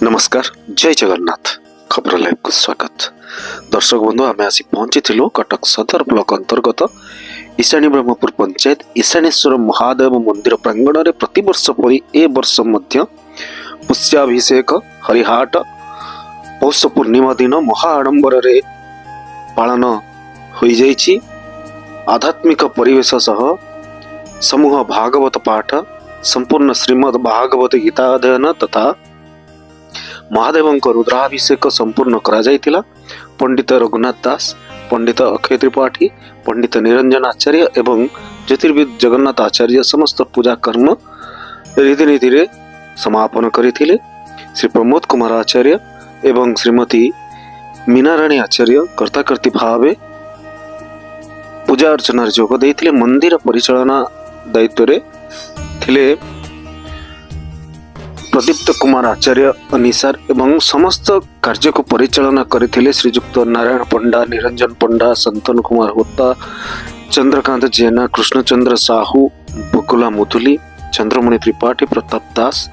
नमस्कार जय जगन्नाथ खबर लाइव को स्वागत। दर्शक बंधु आम आसी पहुंची कटक सदर ब्लॉक अंतर्गत ईशानी ब्रह्मपुर पंचायत ईशानेश्वर महादेव मंदिर प्रांगण में प्रतिवर्ष परी ए वर्ष मध्य पुष्याभिषेक हरिहाट पौष पूर्णिमा दिन महाआडंबर पालन हो जाइछि। आध्यात्मिक परिवेश सह समूह भागवत पाठ संपूर्ण श्रीमद् भागवत गीता अध्ययन तथा महादेव रुद्राभिषेक संपूर्ण करा जायतिला। पंडित रघुनाथ दास, पंडित अक्षय त्रिपाठी, पंडित निरंजन आचार्य एवं ज्योतिर्विद जगन्नाथ आचार्य समस्त पूजा कर्म रीतिनीति रे समापन करथिले। श्री प्रमोद कुमार आचार्य एवं श्रीमती मीनाराणी आचार्य कर्ताकर्ती भावे पूजा अर्चना जोग देथिले। मंदिर परिचालना दायित्व रे थिले प्रदीप्त कुमार आचार्य अनिसार एवं समस्त कार्य को परिचालना करथिले श्रीजुक्त नारायण पंडा, निरंजन पंडा, संतन कुमार होता, चंद्रकांत जेना, कृष्णचंद्र साहू, बकुला मुथुली, चंद्रमणि त्रिपाठी, प्रताप दास,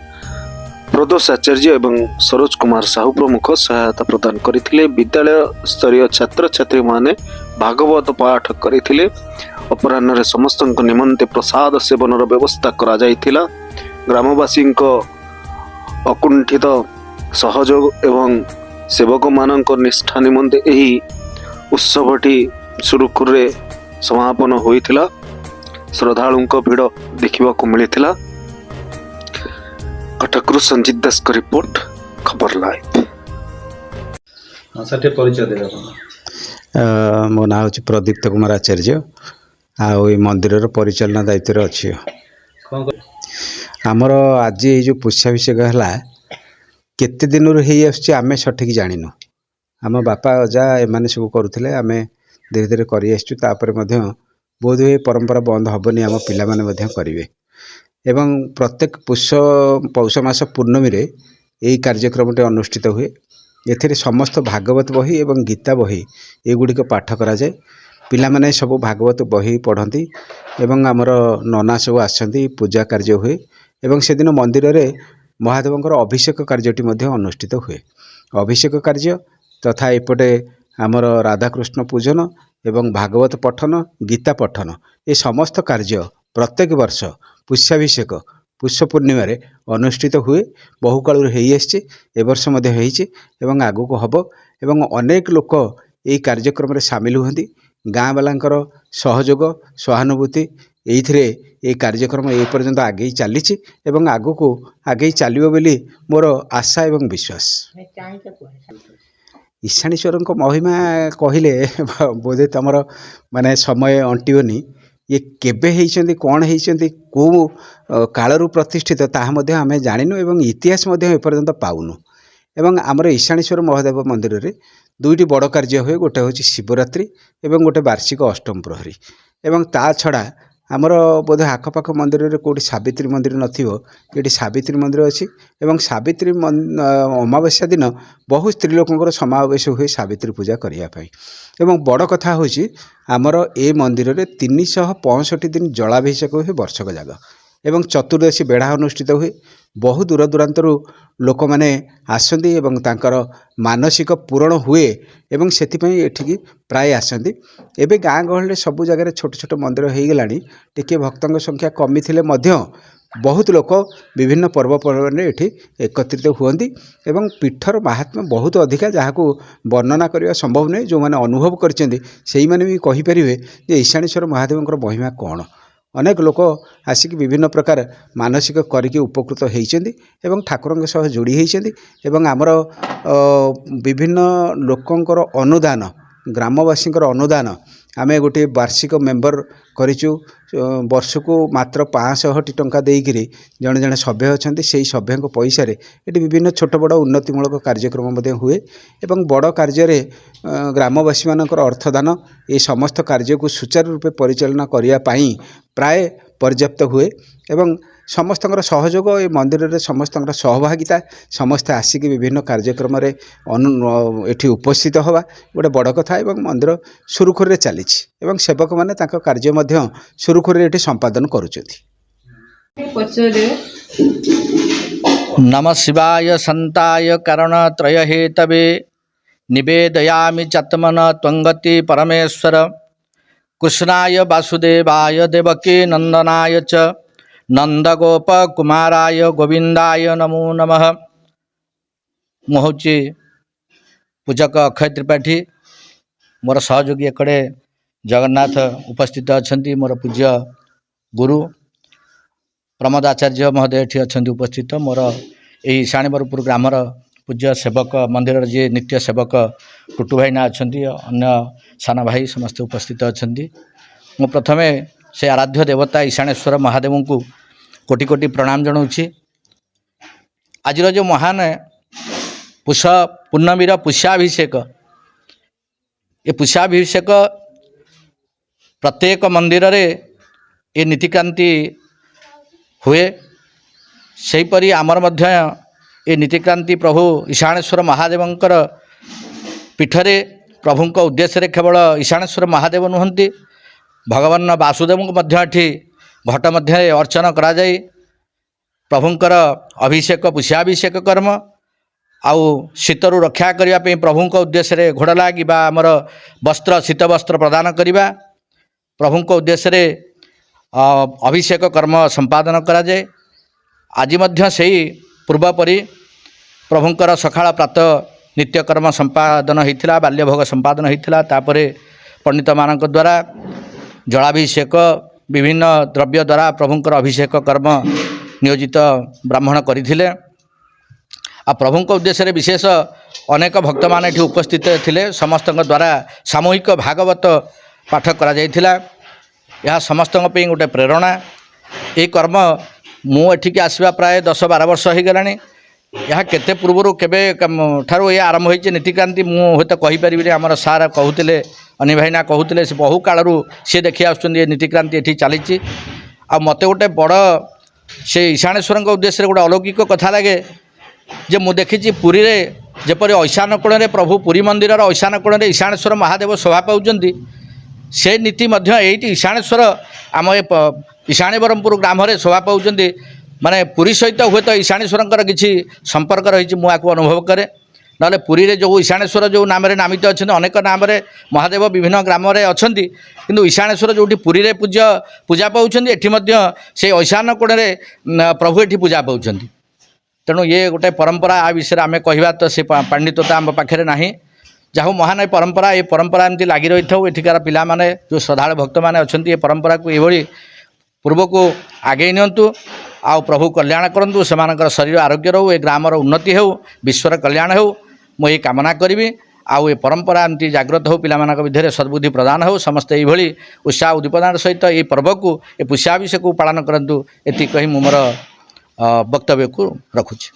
प्रदोष आचार्य एवं सरोज कुमार साहू प्रमुख सहायता प्रदान करथिले। विद्यालय स्तरीय छात्र छात्री माने भागवत पाठ करथिले। अपराह्न रे समस्त निमंते प्रसाद सेवन व्यवस्था करा जायतिला। ग्रामवासी अकुंठित सहयोग एवं सेवक मानक निष्ठा निमंते एही उत्सवटी सुरुखुर समापन होइथिला। श्रद्धालुओं भीड़ देखा मिलता। कटक संजीत दास का रिपोर्ट खबर लाइव। मो ना हूँ प्रदीप्त कुमार आचार्य आई मंदिर परिचालना दायित्व अच्छी। आमर आज ये जो पुष्याभिषेक है केते दिन आम सठिक जानिनु। आम बापा अजा एम सब करुले आम धीरे धीरे कर बोध हुए परंपरा बंद हेनी। आम पिला माने करेंगे एवं प्रत्येक पौष मास पूर्णमी रे यही कार्यक्रम अनुष्ठित हुए। एथिरे समस्त भागवत बही एवं गीता बही एगुड़िक पाठ करा जाए। पिला माने सब भागवत बही पढ़ती एवं आमर नना सब आसती पूजा कार्य हुए एवं से दिन मंदिर रे महादेवंकर अभिषेक कार्यटी अनुष्ठित हुए। अभिषेक कार्य तथा एपटे आमर राधाकृष्ण पूजन एवं भागवत पठन गीता पठन ये समस्त कार्य प्रत्येक वर्ष पुष्याभिषेक पुष्य पूर्णिमा रे अनुष्ठित हुए। बहुकाल ए वर्ष एवं आगु को हब एवं अनेक लोक ये कार्यक्रम रे सामिल हुंती। गाँ वालांकर सहयोग सहानुभूति ये कार्यक्रम ए पर्यंत आगे चली एवं आगु को आगे चलो बोली मोर आशा एवं विश्वास। ईशानेश्वर महिमा कहले बोधे तुम माने समय अंटिबनी। ये केबे हेइचंदी कौन हेइचंदी को कालरू प्रतिष्ठित ताहा आम जानिनु एवं इतिहास एपर्यंत पाउनु। एवं आमर ईशानेश्वर महादेव मंदिर रे दुईटी बड़ कार्य हुए। गोटे हूँ शिवरात्रि एवं गोटे वार्षिक अष्टम प्रहरी एवं ता छड़ा आमर बोधे आखपाख मंदिर रे कोटी सावित्री मंदिर नथिबो ये सावित्री मंदिर अच्छी एवं सावित्री अमावास्या दिन बहु स्त्री लोकंर समावेश हुए सावित्री पूजा करने। एवं बड़ कथा हूँ आमर ए मंदिर रे 365 दिन जलाभिषेक हुए वर्षक जाग एवं चतुर्दशी बेढ़ा अनुष्ठित हुए। बहु दूर दूरांतर लोक मैंने आसती एवं तांकर मानसिक पूरण हुए एवं सेथिपई एठिकी प्राय आसती। एबे गाँ गहल सबु जगह छोट छोट मंदिर हो गलानी। टिके भक्तों संख्या कमी थिले मध्य बहुत लोक विभिन्न पर्वपर्वाणी एठी एकत्रित हुअंती एवं पीठर महात्म्य बहुत अधिका जहाँ को वर्णना करने संभव नहीं। जो मैंने अनुभव करछन्ती सेही माने भी कहि परिबे जे ईशानेश्वर महादेवंकर महिमा कौन। अनेक लोक आसिक विभिन्न प्रकार मानसिक करके उपकृत होइछन्ती एवं ठाकुरଙ୍କ सह जोड़ी होइछन्ती एवं आमर विभिन्न लोकंकर अनुदान ग्रामवासींकर अनुदान आमे गोटे वार्षिक मेंबर करिचु। वर्ष को मात्र 500 टंका देइकिरी जने जने सभ्य अछन्ती सेही सभ्यଙ୍କ पैसा रे एटी विभिन्न छोट बड़ उन्नतिमूलक कार्यक्रम मध्ये हुए एवं बड़ कार्य रे ग्रामवासी मानकर अर्थदान ये समस्त कार्य को सुचारू रूपे परिचालना करिया पाई प्राय पर्याप्त हुए एवं समस्त सहयोग ये मंदिर रे समस्त सहभागिता समस्त आसिक विभिन्न कार्यक्रम रे एठी उपस्थित हवा गोटे बड़ कथा एवं मंदिर सुरुखुर चली एवं सेवक माने तांको कार्य मध्य सुरुखुर एठी संपादन करुचंती। नमः शिवाय संताय करणत्रयहेतवे निवेदयामि चत्मन त्वंगति परमेश्वर कृष्णाय वासुदेवाय देवकी नंदनाय च नंदगोपकुमाराय गोविंदाय नमो नमः। ମୁଁ ହେଉଛି ପୂଜକ ଅକ୍ଷୟ ତ୍ରିପାଠୀ। ମୋର ସହଯୋଗୀ ଏକଡ଼େ ଜଗନ୍ନାଥ ଉପସ୍ଥିତ ଅଛନ୍ତି। ମୋର ପୂଜ୍ୟ ଗୁରୁ ପ୍ରମୋଦ ଆଚାର୍ଯ୍ୟ ମହୋଦୟ ଏଠି ଅଛନ୍ତି ଉପସ୍ଥିତ। ମୋର ଏହି ଇଶାଣୀବରପୁର ଗ୍ରାମର ପୂଜ୍ୟ ସେବକ ମନ୍ଦିରର ଯିଏ ନିତ୍ୟ ସେବକ ଟୁଟୁ ଭାଇନା ଅଛନ୍ତି, ଅନ୍ୟ ସାନ ଭାଇ ସମସ୍ତେ ଉପସ୍ଥିତ ଅଛନ୍ତି। ମୁଁ ପ୍ରଥମେ ସେ ଆରାଧ୍ୟ ଦେବତା ଇଶାଣେଶ୍ୱର ମହାଦେବଙ୍କୁ କୋଟି କୋଟି ପ୍ରଣାମ ଜଣାଉଛି। ଆଜିର ଯେଉଁ ମହାନ ପୁଷ ପୂର୍ଣ୍ଣମୀର ପୁଷ୍ୟାଭିଷେକ, ଏ ପୁଷ୍ୟାଭିଷେକ ପ୍ରତ୍ୟେକ ମନ୍ଦିରରେ ଏ ନୀତିକାନ୍ତି ହୁଏ। ସେହିପରି ଆମର ମଧ୍ୟ ଏ ନୀତିକାନ୍ତି ପ୍ରଭୁ ଇଶାଣେଶ୍ୱର ମହାଦେବଙ୍କର ପୀଠରେ ପ୍ରଭୁଙ୍କ ଉଦ୍ଦେଶ୍ୟରେ କେବଳ ଇଶାଣେଶ୍ୱର ମହାଦେବ ନୁହନ୍ତି, ଭଗବାନ ବାସୁଦେବଙ୍କୁ ମଧ୍ୟ ଏଠି ଘଟ ମଧ୍ୟରେ ଅର୍ଚ୍ଚନା କରାଯାଇ ପ୍ରଭୁଙ୍କର ଅଭିଷେକ ପୁଷ୍ୟାଭିଷେକ କର୍ମ ଆଉ ଶୀତରୁ ରକ୍ଷା କରିବା ପାଇଁ ପ୍ରଭୁଙ୍କ ଉଦ୍ଦେଶ୍ୟରେ ଘୋଡ଼ ଲାଗି ବା ଆମର ବସ୍ତ୍ର ଶୀତ ବସ୍ତ୍ର ପ୍ରଦାନ କରିବା, ପ୍ରଭୁଙ୍କ ଉଦ୍ଦେଶ୍ୟରେ ଅଭିଷେକ କର୍ମ ସମ୍ପାଦନ କରାଯାଏ। ଆଜି ମଧ୍ୟ ସେହି ପୂର୍ବପରି ପ୍ରଭୁଙ୍କର ସକାଳ ପ୍ରାତଃ ନିତ୍ୟକର୍ମ ସମ୍ପାଦନ ହୋଇଥିଲା, ବାଲ୍ୟଭୋଗ ସମ୍ପାଦନ ହୋଇଥିଲା। ତାପରେ ପଣ୍ଡିତମାନଙ୍କ ଦ୍ୱାରା ଜଳାଭିଷେକ ବିଭିନ୍ନ ଦ୍ରବ୍ୟ ଦ୍ୱାରା ପ୍ରଭୁଙ୍କର ଅଭିଷେକ କର୍ମ ନିୟୋଜିତ ବ୍ରାହ୍ମଣ କରିଥିଲେ। ଆଉ ପ୍ରଭୁଙ୍କ ଉଦ୍ଦେଶ୍ୟରେ ବିଶେଷ ଅନେକ ଭକ୍ତମାନେ ଏଠି ଉପସ୍ଥିତ ଥିଲେ। ସମସ୍ତଙ୍କ ଦ୍ୱାରା ସାମୂହିକ ଭାଗବତ ପାଠ କରାଯାଇଥିଲା। ଏହା ସମସ୍ତଙ୍କ ପାଇଁ ଗୋଟେ ପ୍ରେରଣା। ଏହି କର୍ମ ମୁଁ ଏଠିକି ଆସିବା ପ୍ରାୟ 10-12 ବର୍ଷ ହୋଇଗଲାଣି। ଏହା କେତେ ପୂର୍ବରୁ କେବେ ଠାରୁ ଏହା ଆରମ୍ଭ ହୋଇଛି ନୀତିକାନ୍ତି ମୁଁ ହୁଏତ କହିପାରିବିନି। ଆମର ସାର୍ କହୁଥିଲେ, ଅନି ଭାଇନା କହୁଥିଲେ, ସେ ବହୁ କାଳରୁ ସିଏ ଦେଖି ଆସୁଛନ୍ତି ଏ ନୀତିକାନ୍ତି ଏଠି ଚାଲିଛି। ଆଉ ମୋତେ ଗୋଟେ ବଡ଼ ସେ ଇଶାଣେଶ୍ୱରଙ୍କ ଉଦ୍ଦେଶ୍ୟରେ ଗୋଟେ ଅଲୌକିକ କଥା ଲାଗେ ଯେ ମୁଁ ଦେଖିଛି ପୁରୀରେ ଯେପରି ଐଶାନ କୋଣରେ ପ୍ରଭୁ ପୁରୀ ମନ୍ଦିରର ଐଶାନ କୋଣରେ ଇଶାଣେଶ୍ୱର ମହାଦେବ ଶୋଭା ପାଉଛନ୍ତି, ସେ ନୀତି ମଧ୍ୟ ଏଇଠି ଇଶାଣେଶ୍ୱର ଆମ ଏ ଇଶାଣୀବରମପୁର ଗ୍ରାମରେ ଶୋଭା ପାଉଛନ୍ତି। ମାନେ ପୁରୀ ସହିତ ହୁଏତ ଇଶାଣେଶ୍ୱରଙ୍କର କିଛି ସମ୍ପର୍କ ରହିଛି, ମୁଁ ଆକୁ ଅନୁଭବ କରେ। ନହେଲେ ପୁରୀରେ ଯେଉଁ ଇଶାଣେଶ୍ୱର ଯେଉଁ ନାମରେ ନାମିତ ଅଛନ୍ତି, ଅନେକ ନାମରେ ମହାଦେବ ବିଭିନ୍ନ ଗ୍ରାମରେ ଅଛନ୍ତି, କିନ୍ତୁ ଇଶାଣେଶ୍ୱର ଯେଉଁଠି ପୁରୀରେ ପୂଜା ପାଉଛନ୍ତି, ଏଠି ମଧ୍ୟ ସେଇ ଐଶାନ କୋଣରେ ପ୍ରଭୁ ଏଠି ପୂଜା ପାଉଛନ୍ତି। ତେଣୁ ଇଏ ଗୋଟେ ପରମ୍ପରା। ଆ ବିଷୟରେ ଆମେ କହିବା ତ ସେ ପାଣ୍ଡିତ୍ୟତା ଆମ ପାଖରେ ନାହିଁ। ଯାହା ହଉ ମହାନ ଏ ପରମ୍ପରା ଏମିତି ଲାଗି ରହିଥାଉ। ଏଠିକାର ପିଲାମାନେ ଯେଉଁ ଶ୍ରଦ୍ଧାଳୁ ଭକ୍ତମାନେ ଅଛନ୍ତି ଏ ପରମ୍ପରାକୁ ଏଭଳି ପୂର୍ବକୁ ଆଗେଇ ନିଅନ୍ତୁ। ଆଉ ପ୍ରଭୁ କଲ୍ୟାଣ କରନ୍ତୁ, ସେମାନଙ୍କର ଶରୀର ଆରୋଗ୍ୟ ରହୁ, ଏ ଗ୍ରାମର ଉନ୍ନତି ହେଉ, ବିଶ୍ୱର କଲ୍ୟାଣ ହେଉ, ମୁଁ ଏହି କାମନା କରିବି। ଆଉ ଏ ପରମ୍ପରା ଏମିତି ଜାଗ୍ରତ ହେଉ, ପିଲାମାନଙ୍କ ଭିତରେ ସଦ୍ବୁଦ୍ଧି ପ୍ରଦାନ ହେଉ, ସମସ୍ତେ ଏଇଭଳି ଉତ୍ସାହ ଉଦ୍ଦୀପନାର ସହିତ ଏହି ପର୍ବକୁ ଏ ପୁଷ୍ୟାଭିଷେକକୁ ପାଳନ କରନ୍ତୁ। ଏତିକି କହି ମୁଁ ମୋର ବକ୍ତବ୍ୟକୁ ରଖୁଛି।